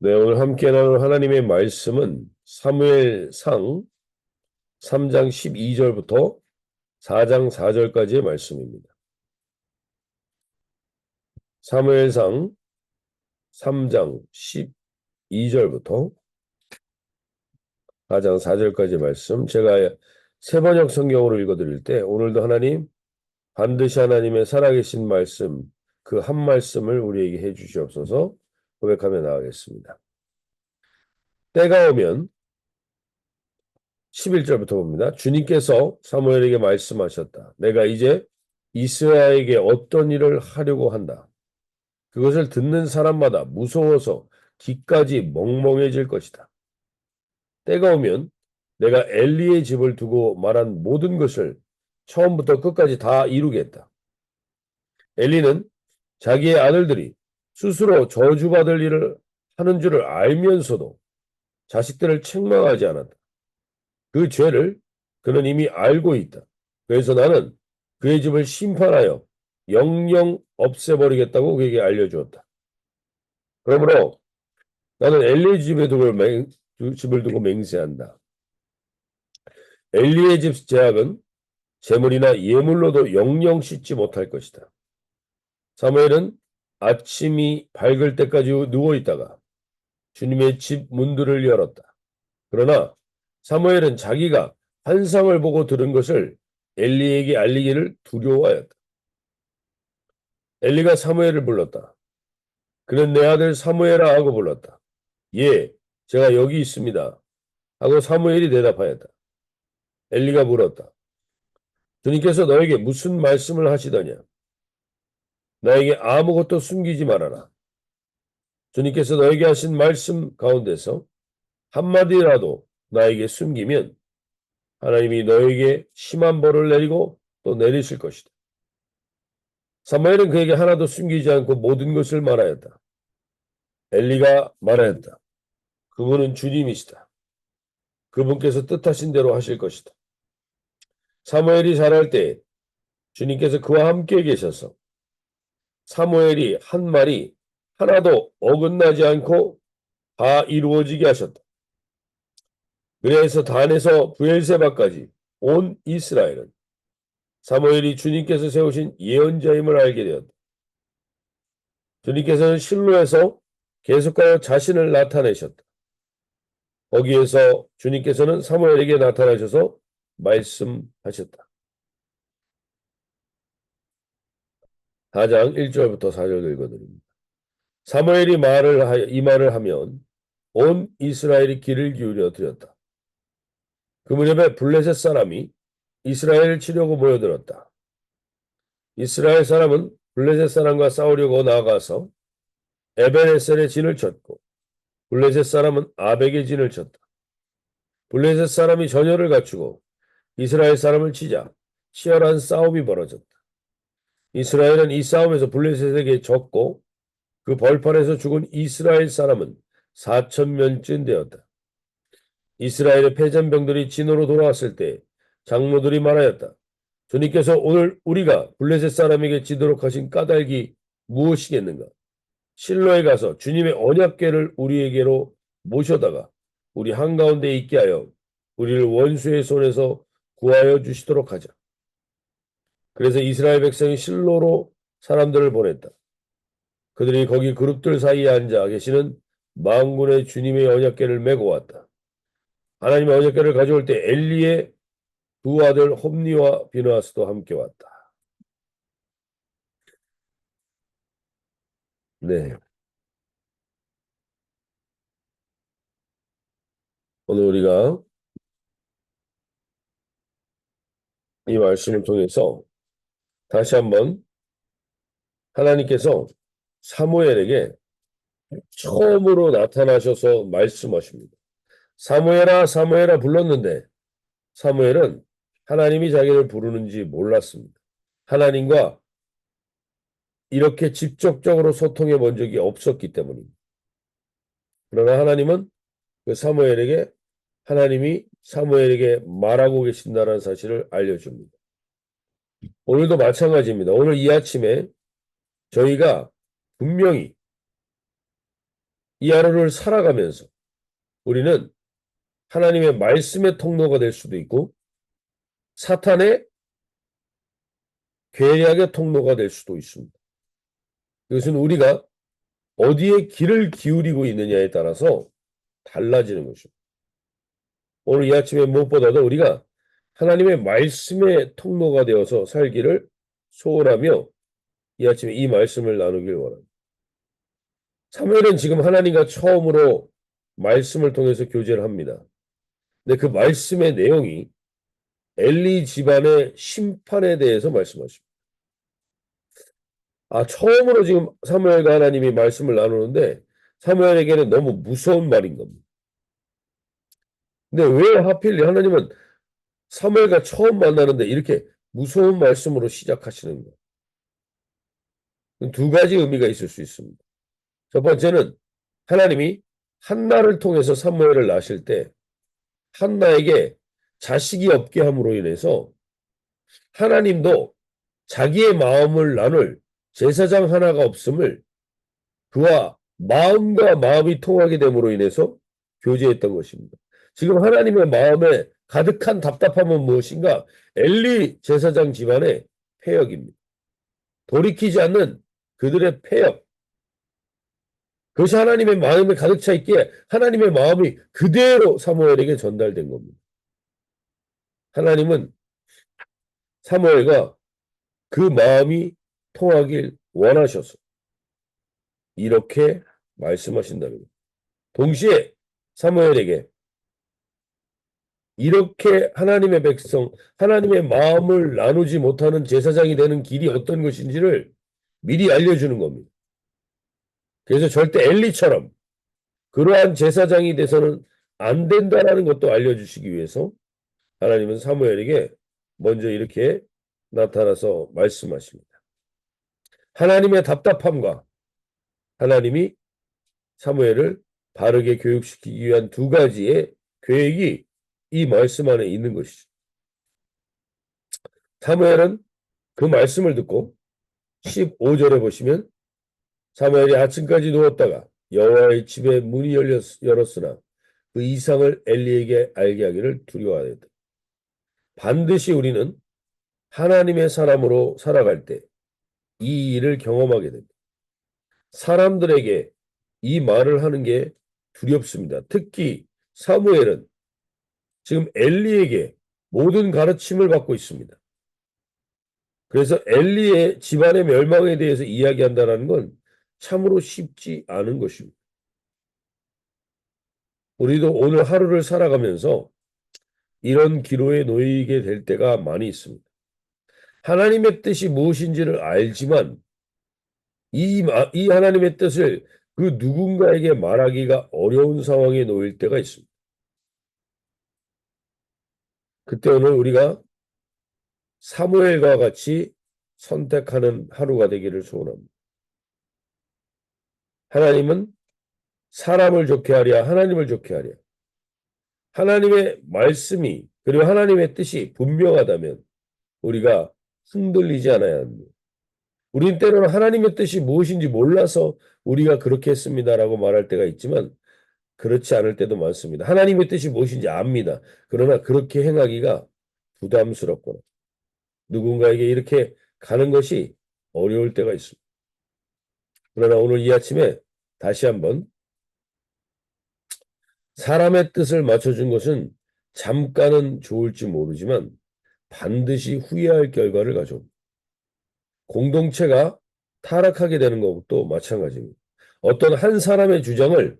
네, 오늘 함께 나눌 하나님의 말씀은 사무엘상 3장 12절부터 4장 4절까지의 말씀입니다. 사무엘상 3장 12절부터 4장 4절까지의 말씀, 제가 세번역 성경으로 읽어드릴 때 오늘도 하나님 반드시 하나님의 살아계신 말씀, 그 한 말씀을 우리에게 해주시옵소서. 고백하며 나가겠습니다. 때가 오면 11절부터 봅니다. 주님께서 사무엘에게 말씀하셨다. 내가 이제 이스라엘에게 어떤 일을 하려고 한다. 그것을 듣는 사람마다 무서워서 귀까지 멍멍해질 것이다. 때가 오면 내가 엘리의 집을 두고 말한 모든 것을 처음부터 끝까지 다 이루겠다. 엘리는 자기의 아들들이 스스로 저주받을 일을 하는 줄을 알면서도 자식들을 책망하지 않았다. 그 죄를 그는 이미 알고 있다. 그래서 나는 그의 집을 심판하여 영영 없애버리겠다고 그에게 알려주었다. 그러므로 나는 엘리의 집을 두고 맹세한다. 엘리의 집 제약은 재물이나 예물로도 영영 씻지 못할 것이다. 사무엘은 아침이 밝을 때까지 누워있다가 주님의 집 문들을 열었다. 그러나 사무엘은 자기가 환상을 보고 들은 것을 엘리에게 알리기를 두려워하였다. 엘리가 사무엘을 불렀다. 그는 내 아들 사무엘아 하고 불렀다. 예, 제가 여기 있습니다. 하고 사무엘이 대답하였다. 엘리가 물었다. 주님께서 너에게 무슨 말씀을 하시더냐? 나에게 아무것도 숨기지 말아라. 주님께서 너에게 하신 말씀 가운데서 한마디라도 나에게 숨기면 하나님이 너에게 심한 벌을 내리고 또 내리실 것이다. 사무엘은 그에게 하나도 숨기지 않고 모든 것을 말하였다. 엘리가 말하였다. 그분은 주님이시다. 그분께서 뜻하신 대로 하실 것이다. 사무엘이 자랄 때 주님께서 그와 함께 계셔서 사무엘이 한 말이 하나도 어긋나지 않고 다 이루어지게 하셨다. 그래서 단에서 브엘세바까지 온 이스라엘은 사무엘이 주님께서 세우신 예언자임을 알게 되었다. 주님께서는 실로에서 계속하여 자신을 나타내셨다. 거기에서 주님께서는 사무엘에게 나타나셔서 말씀하셨다. 4장 1절부터 4절 읽어드립니다. 사무엘이 이 말을 하면 온 이스라엘이 귀를 기울여 드렸다. 그 무렵에 블레셋 사람이 이스라엘을 치려고 모여들었다. 이스라엘 사람은 블레셋 사람과 싸우려고 나아가서 에벤에셀의 진을 쳤고 블레셋 사람은 아벡의 진을 쳤다. 블레셋 사람이 전열을 갖추고 이스라엘 사람을 치자 치열한 싸움이 벌어졌다. 이스라엘은 이 싸움에서 블레셋에게 졌고 그 벌판에서 죽은 이스라엘 사람은 4,000명쯤 되었다. 이스라엘의 패전병들이 진으로 돌아왔을 때 장로들이 말하였다. 주님께서 오늘 우리가 블레셋 사람에게 지도록 하신 까닭이 무엇이겠는가? 실로에 가서 주님의 언약궤를 우리에게로 모셔다가 우리 한가운데 있게 하여 우리를 원수의 손에서 구하여 주시도록 하자. 그래서 이스라엘 백성이 실로로 사람들을 보냈다. 그들이 거기 그룹들 사이에 앉아 계시는 만군의 주님의 언약궤를 메고 왔다. 하나님의 언약궤를 가져올 때 엘리의 두 아들 홈니와 비느하스도 함께 왔다. 네, 오늘 우리가 이 말씀을 통해서 다시 한번 하나님께서 사무엘에게 처음으로 나타나셔서 말씀하십니다. 사무엘아, 사무엘아 불렀는데 사무엘은 하나님이 자기를 부르는지 몰랐습니다. 하나님과 이렇게 직접적으로 소통해 본 적이 없었기 때문입니다. 그러나 하나님은 그 하나님이 사무엘에게 말하고 계신다는 사실을 알려줍니다. 오늘도 마찬가지입니다. 오늘 이 아침에 저희가 분명히 이 하루를 살아가면서 우리는 하나님의 말씀의 통로가 될 수도 있고 사탄의 계략의 통로가 될 수도 있습니다. 이것은 우리가 어디에 귀를 기울이고 있느냐에 따라서 달라지는 것입니다. 오늘 이 아침에 무엇보다도 우리가 하나님의 말씀의 통로가 되어서 살기를 소원하며 이 아침에 이 말씀을 나누길 원합니다. 사무엘은 지금 하나님과 처음으로 말씀을 통해서 교제를 합니다. 근데 그 말씀의 내용이 엘리 집안의 심판에 대해서 말씀하십니다. 처음으로 지금 사무엘과 하나님이 말씀을 나누는데 사무엘에게는 너무 무서운 말인 겁니다. 근데 왜 하필 하나님은 사무엘과 처음 만나는데 이렇게 무서운 말씀으로 시작하시는 거예요? 두 가지 의미가 있을 수 있습니다. 첫 번째는 하나님이 한나를 통해서 사무엘을 낳으실 때 한나에게 자식이 없게 함으로 인해서 하나님도 자기의 마음을 나눌 제사장 하나가 없음을 그와 마음과 마음이 통하게 됨으로 인해서 교제했던 것입니다. 지금 하나님의 마음에 가득한 답답함은 무엇인가? 엘리 제사장 집안의 폐역입니다. 돌이키지 않는 그들의 폐역. 그것이 하나님의 마음에 가득 차 있기에 하나님의 마음이 그대로 사무엘에게 전달된 겁니다. 하나님은 사무엘과 그 마음이 통하길 원하셔서 이렇게 말씀하신다는 겁니다. 동시에 사무엘에게 이렇게 하나님의 백성, 하나님의 마음을 나누지 못하는 제사장이 되는 길이 어떤 것인지를 미리 알려주는 겁니다. 그래서 절대 엘리처럼 그러한 제사장이 돼서는 안 된다라는 것도 알려주시기 위해서 하나님은 사무엘에게 먼저 이렇게 나타나서 말씀하십니다. 하나님의 답답함과 하나님이 사무엘을 바르게 교육시키기 위한 두 가지의 계획이 이 말씀 안에 있는 것이죠. 사무엘은 그 말씀을 듣고 15절에 보시면 사무엘이 아침까지 누웠다가 여호와의 집에 문이 열었으나 그 이상을 엘리에게 알게 하기를 두려워하였다. 반드시 우리는 하나님의 사람으로 살아갈 때 이 일을 경험하게 됩니다. 사람들에게 이 말을 하는 게 두렵습니다. 특히 사무엘은 지금 엘리에게 모든 가르침을 받고 있습니다. 그래서 엘리의 집안의 멸망에 대해서 이야기한다는 건 참으로 쉽지 않은 것입니다. 우리도 오늘 하루를 살아가면서 이런 기로에 놓이게 될 때가 많이 있습니다. 하나님의 뜻이 무엇인지를 알지만 이 하나님의 뜻을 그 누군가에게 말하기가 어려운 상황에 놓일 때가 있습니다. 그때 오늘 우리가 사무엘과 같이 선택하는 하루가 되기를 소원합니다. 하나님은 사람을 좋게 하랴 하나님을 좋게 하랴. 하나님의 말씀이 그리고 하나님의 뜻이 분명하다면 우리가 흔들리지 않아야 합니다. 우린 때로는 하나님의 뜻이 무엇인지 몰라서 우리가 그렇게 했습니다라고 말할 때가 있지만 그렇지 않을 때도 많습니다. 하나님의 뜻이 무엇인지 압니다. 그러나 그렇게 행하기가 부담스럽거나 누군가에게 이렇게 가는 것이 어려울 때가 있습니다. 그러나 오늘 이 아침에 다시 한번 사람의 뜻을 맞춰준 것은 잠깐은 좋을지 모르지만 반드시 후회할 결과를 가져옵니다. 공동체가 타락하게 되는 것도 마찬가지입니다. 어떤 한 사람의 주장을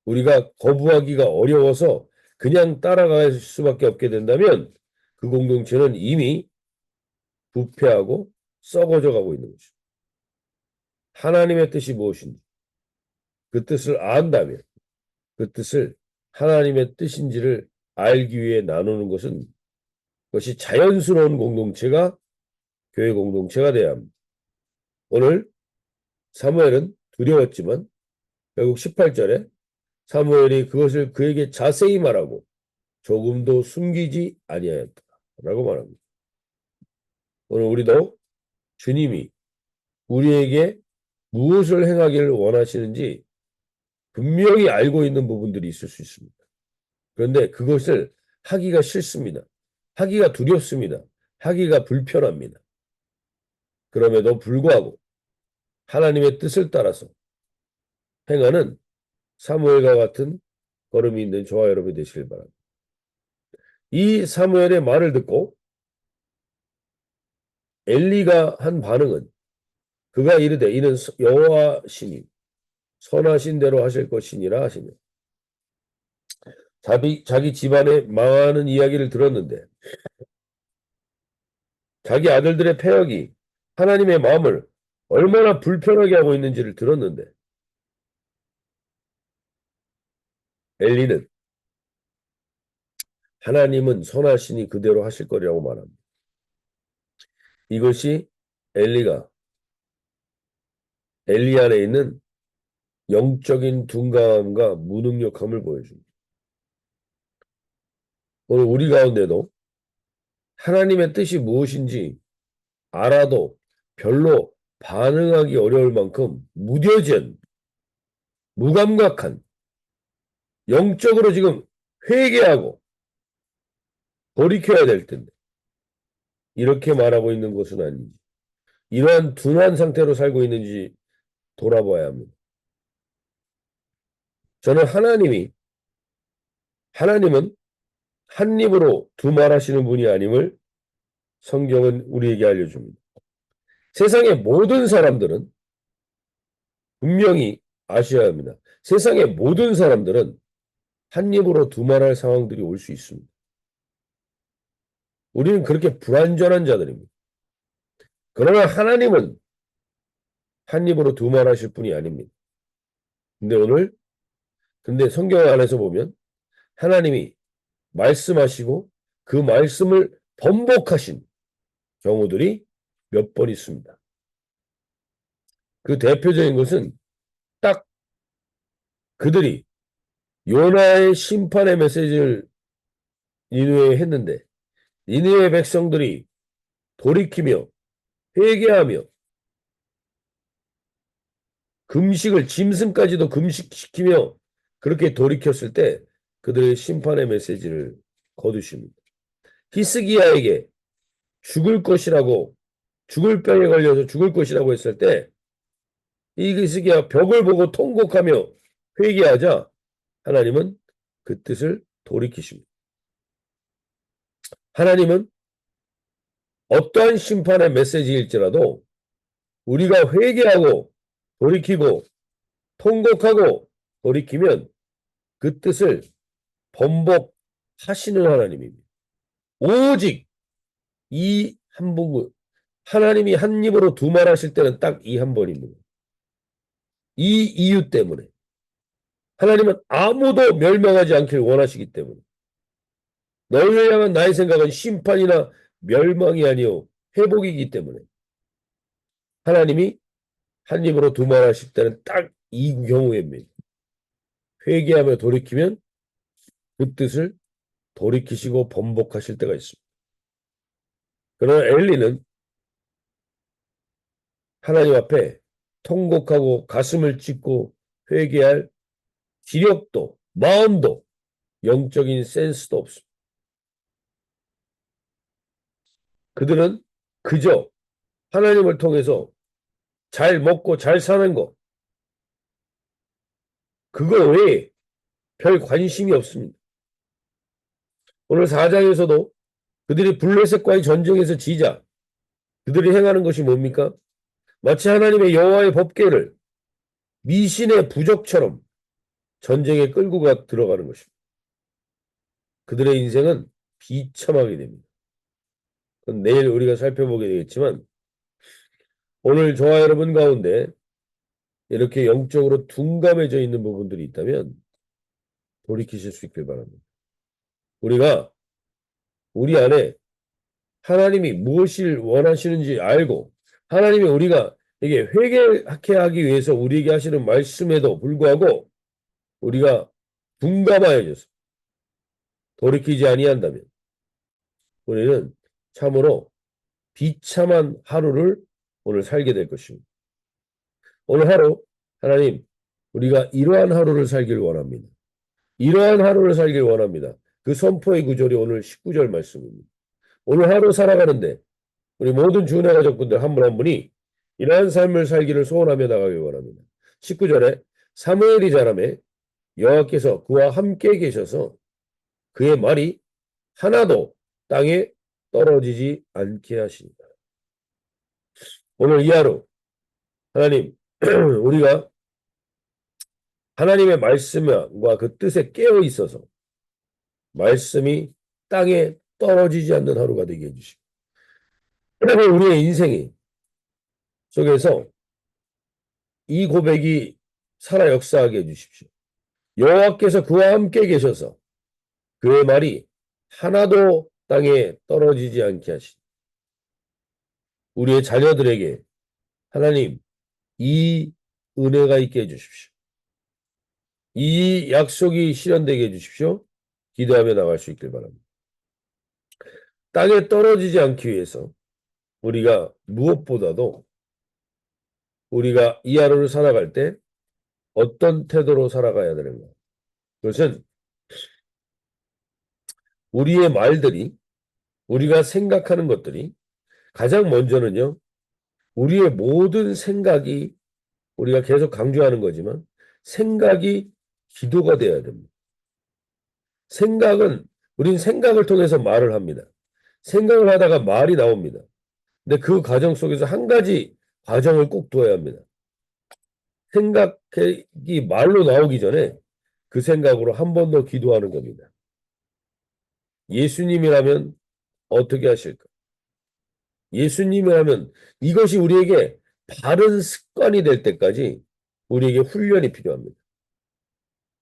우리가 거부하기가 어려워서 그냥 따라갈 수밖에 없게 된다면 그 공동체는 이미 부패하고 썩어져 가고 있는 것이죠. 하나님의 뜻이 무엇인지 그 뜻을 안다면 그 뜻을 하나님의 뜻인지를 알기 위해 나누는 것은 그것이 자연스러운 공동체가 교회 공동체가 돼야 합니다. 오늘 사무엘은 두려웠지만 결국 18절에 사무엘이 그것을 그에게 자세히 말하고 조금도 숨기지 아니하였다라고 말합니다. 오늘 우리도 주님이 우리에게 무엇을 행하기를 원하시는지 분명히 알고 있는 부분들이 있을 수 있습니다. 그런데 그것을 하기가 싫습니다. 하기가 두렵습니다. 하기가 불편합니다. 그럼에도 불구하고 하나님의 뜻을 따라서 행하는 사무엘과 같은 걸음이 있는 저와 여러분이 되시길 바랍니다. 이 사무엘의 말을 듣고 엘리가 한 반응은 그가 이르되 이는 여호와 신이 선하신 대로 하실 것이니라 하시며 자기 집안에 망하는 이야기를 들었는데 자기 아들들의 패역이 하나님의 마음을 얼마나 불편하게 하고 있는지를 들었는데 엘리는 하나님은 선하시니 그대로 하실 거라고 말합니다. 이것이 엘리가 엘리 안에 있는 영적인 둔감함과 무능력함을 보여줍니다. 오늘 우리 가운데도 하나님의 뜻이 무엇인지 알아도 별로 반응하기 어려울 만큼 무뎌진, 무감각한, 영적으로 지금 회개하고 돌이켜야 될 텐데 이렇게 말하고 있는 것은 아닌지 이러한 둔한 상태로 살고 있는지 돌아봐야 합니다. 저는 하나님은 한 입으로 두말하시는 분이 아님을 성경은 우리에게 알려줍니다. 세상의 모든 사람들은 분명히 아셔야 합니다. 세상의 모든 사람들은 한 입으로 두말할 상황들이 올 수 있습니다. 우리는 그렇게 불완전한 자들입니다. 그러나 하나님은 한 입으로 두말하실 분이 아닙니다. 근데 성경 안에서 보면 하나님이 말씀하시고 그 말씀을 번복하신 경우들이 몇 번 있습니다. 그 대표적인 것은 딱 그들이 요나의 심판의 메시지를 니느웨에 했는데 니느웨 백성들이 돌이키며 회개하며 금식을 짐승까지도 금식시키며 그렇게 돌이켰을 때 그들의 심판의 메시지를 거두십니다. 히스기야에게 죽을 것이라고 죽을 병에 걸려서 죽을 것이라고 했을 때 이 히스기야 벽을 보고 통곡하며 회개하자 하나님은 그 뜻을 돌이키십니다. 하나님은 어떠한 심판의 메시지일지라도 우리가 회개하고 돌이키고 통곡하고 돌이키면 그 뜻을 번복하시는 하나님입니다. 오직 이 한 번, 하나님이 한 입으로 두말하실 때는 딱 이 한 번입니다. 이 이유 때문에 하나님은 아무도 멸망하지 않길 원하시기 때문에 너희를 향한 나의 생각은 심판이나 멸망이 아니요 회복이기 때문에 하나님이 한 입으로 두말하실 때는 딱 이 경우입니다. 회개하며 돌이키면 그 뜻을 돌이키시고 번복하실 때가 있습니다. 그러나 엘리는 하나님 앞에 통곡하고 가슴을 찢고 회개할 기력도 마음도 영적인 센스도 없습니다. 그들은 그저 하나님을 통해서 잘 먹고 잘 사는 것 그거 외에 별 관심이 없습니다. 오늘 4장에서도 그들이 블레셋과의 전쟁에서 지자 그들이 행하는 것이 뭡니까? 마치 하나님의 여호와의 법궤를 미신의 부적처럼 전쟁에 끌고 들어가는 것입니다. 그들의 인생은 비참하게 됩니다. 그건 내일 우리가 살펴보게 되겠지만 오늘 저와 여러분 가운데 이렇게 영적으로 둔감해져 있는 부분들이 있다면 돌이키실 수 있길 바랍니다. 우리가 우리 안에 하나님이 무엇을 원하시는지 알고 하나님이 우리가 이게 회개하게 하기 위해서 우리에게 하시는 말씀에도 불구하고 우리가 둔감하여져서 돌이키지 아니한다면 우리는 참으로 비참한 하루를 오늘 살게 될 것입니다. 오늘 하루 하나님 우리가 이러한 하루를 살길 원합니다. 이러한 하루를 살길 원합니다. 그 선포의 구절이 오늘 19절 말씀입니다. 오늘 하루 살아가는데 우리 모든 주은혜 가족분들 한 분 한 분이 이러한 삶을 살기를 소원하며 나가길 원합니다. 19절에 사무엘이 자라매 여호와께서 그와 함께 계셔서 그의 말이 하나도 땅에 떨어지지 않게 하신다. 오늘 이 하루 하나님 우리가 하나님의 말씀과 그 뜻에 깨어 있어서 말씀이 땅에 떨어지지 않는 하루가 되게 해주시고 우리의 인생이 속에서 이 고백이 살아 역사하게 해주십시오. 여호와께서 그와 함께 계셔서 그의 말이 하나도 땅에 떨어지지 않게 하시니 우리의 자녀들에게 하나님 이 은혜가 있게 해주십시오. 이 약속이 실현되게 해주십시오. 기도하며 나갈 수 있길 바랍니다. 땅에 떨어지지 않기 위해서 우리가 무엇보다도 우리가 이 하루를 살아갈 때 어떤 태도로 살아가야 되는가? 그것은 우리의 말들이 우리가 생각하는 것들이 가장 먼저는요. 우리의 모든 생각이 우리가 계속 강조하는 거지만 생각이 기도가 되어야 됩니다. 생각은 우린 생각을 통해서 말을 합니다. 생각을 하다가 말이 나옵니다. 근데 그 과정 속에서 한 가지 과정을 꼭 두어야 합니다. 생각이 말로 나오기 전에 그 생각으로 한 번 더 기도하는 겁니다. 예수님이라면 어떻게 하실까? 예수님이라면 이것이 우리에게 바른 습관이 될 때까지 우리에게 훈련이 필요합니다.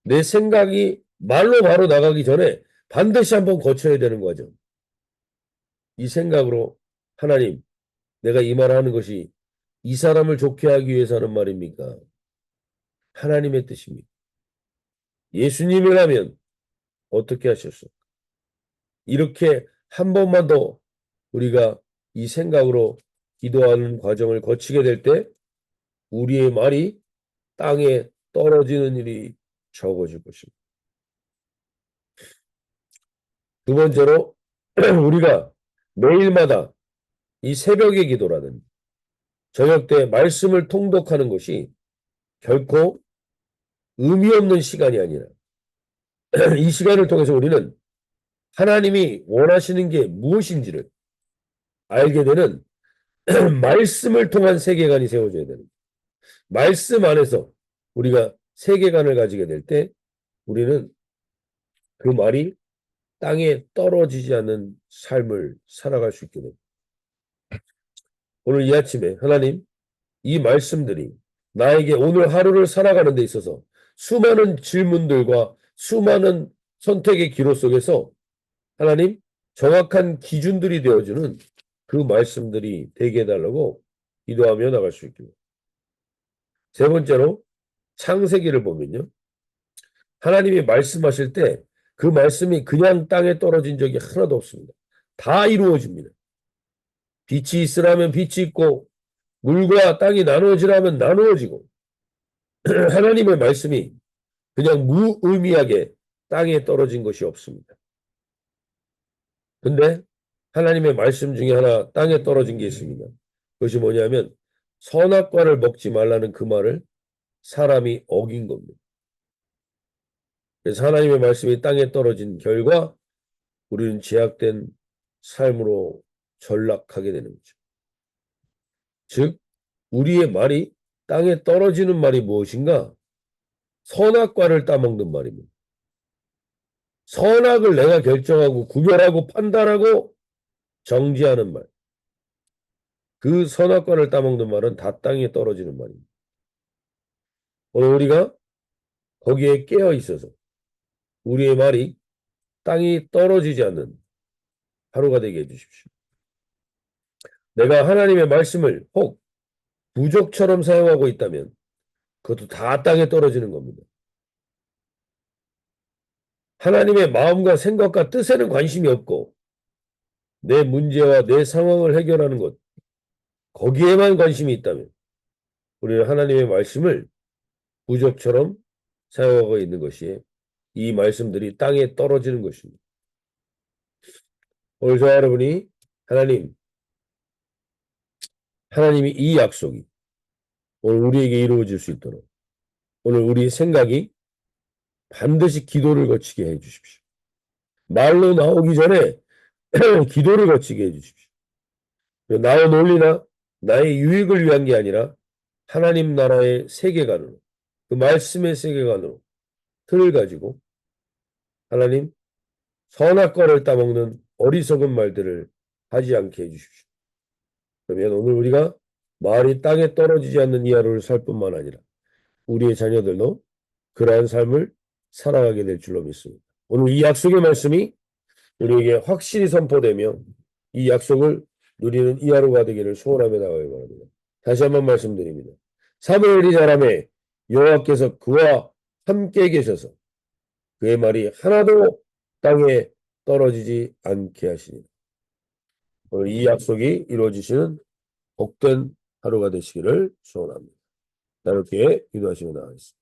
내 생각이 말로 바로 나가기 전에 반드시 한번 거쳐야 되는 거죠. 이 생각으로 하나님, 내가 이 말 하는 것이 이 사람을 좋게 하기 위해서 하는 말입니까? 하나님의 뜻입니다. 예수님이라면 어떻게 하셨어? 이렇게 한 번만 더 우리가 이 생각으로 기도하는 과정을 거치게 될 때 우리의 말이 땅에 떨어지는 일이 적어질 것입니다. 두 번째로 우리가 매일마다 이 새벽의 기도라든지 저녁 때 말씀을 통독하는 것이 결코 의미 없는 시간이 아니라 이 시간을 통해서 우리는 하나님이 원하시는 게 무엇인지를 알게 되는 말씀을 통한 세계관이 세워져야 되는 말씀 안에서 우리가 세계관을 가지게 될 때 우리는 그 말이 땅에 떨어지지 않는 삶을 살아갈 수 있게 됩니다. 오늘 이 아침에 하나님 이 말씀들이 나에게 오늘 하루를 살아가는 데 있어서 수많은 질문들과 수많은 선택의 기로 속에서 하나님 정확한 기준들이 되어주는 그 말씀들이 되게 해달라고 기도하며 나갈 수 있기를. 세 번째로 창세기를 보면요. 하나님이 말씀하실 때 그 말씀이 그냥 땅에 떨어진 적이 하나도 없습니다. 다 이루어집니다. 빛이 있으라면 빛이 있고 물과 땅이 나누어지라면 나누어지고 하나님의 말씀이 그냥 무의미하게 땅에 떨어진 것이 없습니다. 근데 하나님의 말씀 중에 하나 땅에 떨어진 게 있습니다. 그것이 뭐냐면 선악과를 먹지 말라는 그 말을 사람이 어긴 겁니다. 그래서 하나님의 말씀이 땅에 떨어진 결과 우리는 제약된 삶으로 전락하게 되는 거죠. 즉 우리의 말이 땅에 떨어지는 말이 무엇인가? 선악과를 따먹는 말입니다. 선악을 내가 결정하고 구별하고 판단하고 정지하는 말. 그 선악과를 따먹는 말은 다 땅에 떨어지는 말입니다. 오늘 우리가 거기에 깨어 있어서 우리의 말이 땅이 떨어지지 않는 하루가 되게 해주십시오. 내가 하나님의 말씀을 혹 부족처럼 사용하고 있다면 그것도 다 땅에 떨어지는 겁니다. 하나님의 마음과 생각과 뜻에는 관심이 없고 내 문제와 내 상황을 해결하는 것 거기에만 관심이 있다면 우리는 하나님의 말씀을 부적처럼 사용하고 있는 것이 이 말씀들이 땅에 떨어지는 것입니다. 오늘 저와 여러분이 하나님이 이 약속이 오늘 우리에게 이루어질 수 있도록 오늘 우리의 생각이 반드시 기도를 거치게 해 주십시오. 말로 나오기 전에 기도를 거치게 해 주십시오. 나의 논리나 나의 유익을 위한 게 아니라 하나님 나라의 세계관으로 그 말씀의 세계관으로 틀을 가지고 하나님 선악과를 따먹는 어리석은 말들을 하지 않게 해주십시오. 그러면 오늘 우리가 말이 땅에 떨어지지 않는 이 하루를 살 뿐만 아니라 우리의 자녀들도 그러한 삶을 살아가게 될 줄로 믿습니다. 오늘 이 약속의 말씀이 우리에게 확실히 선포되며 이 약속을 누리는 이 하루가 되기를 소원하며 나가기 바랍니다. 다시 한번 말씀드립니다. 사무엘이 자라매 여호와께서 그와 함께 계셔서 그의 말이 하나도 땅에 떨어지지 않게 하시니 오늘 이 약속이 이루어지시는 복된 하루가 되시기를 소원합니다. 나누게 기도하시며 나가겠습니다.